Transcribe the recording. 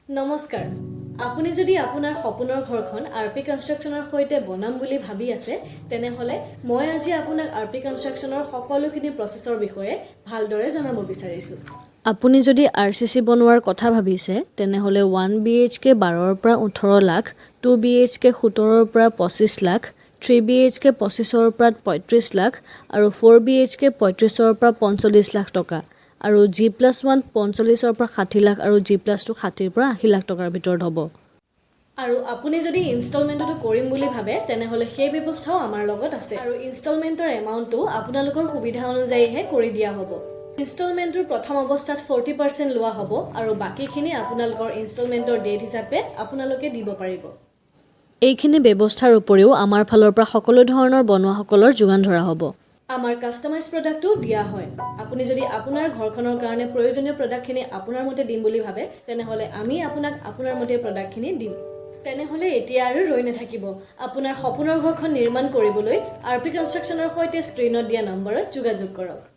নমস্কাৰ আপুনি যদি আপোনাৰ সপোনৰ ঘৰখন আৰপি কনষ্ট্ৰাকচনৰ সৈতে বনাম বুলি ভাবি আছে তেনেহলে মই আজি আপোনাক আৰপি কনষ্ট্ৰাকচনৰ সকলোখিনি প্ৰচেছৰ বিষয়ে ভালদৰে জনাব বিচাৰিছো আপুনি যদি আৰচিচি বনোৱাৰ কথা ভাবিছে তেনেহলে 1 BHK 12 ৰ পৰা 18 লাখ 2 BHK 17 ৰ পৰা 25 লাখ 3 BHK 25 ৰ পৰা 35 লাখ আৰু 4 BHK 35 ৰ পৰা 45 লাখ টকা আৰু G+1 45 ৰ পৰা 60 লাখ আৰু G+2 60 ৰ পৰা 80 লাখ টকাৰ ভিতৰত হ'ব আৰু আপুনি যদি ইনষ্টলমেন্টটো কৰিম বুলি ভাবে তেনেহলে সেই ব্যৱস্থাও আমাৰ লগত আছে আৰু ইনষ্টলমেন্টৰ এমাউন্টটো আপোনালোকৰ সুবিধা অনুযায়ীহে কৰি দিয়া হ'ব ইনষ্টলমেন্টৰ প্ৰথম অৱস্থাত 40% লোৱা হ'ব আৰু বাকিখিনি আপোনালোকৰ ইনষ্টলমেন্টৰ ডেট হিচাপে আপোনালোকে দিব পাৰিব এইখিনি ব্যৱস্থাৰ উপৰিও আমাৰ ফালৰ পৰা সকলো ধৰণৰ বনোৱাসকলৰ যোগান ধৰা হ'ব আমাৰ কাস্টমাইজ প্ৰডাক্টটো দিয়া হয় আপুনি যদি আপোনাৰ ঘৰখনৰ কাৰণে প্ৰয়োজনীয় প্ৰডাক্টখিনি আপোনাৰ মতে দিম বুলি ভাবে তেনেহলে আমি আপোনাক আপোনাৰ মতে প্ৰডাক্টখিনি দিম তেনেহলে এতিয়া আৰু ৰৈ নাথাকিব আপোনাৰ সপোনৰ ঘৰখন নিৰ্মাণ কৰিবলৈ আৰপি কনষ্ট্ৰাকচনৰ সৈতে স্ক্ৰিনত দিয়া নম্বৰত যোগাযোগ কৰক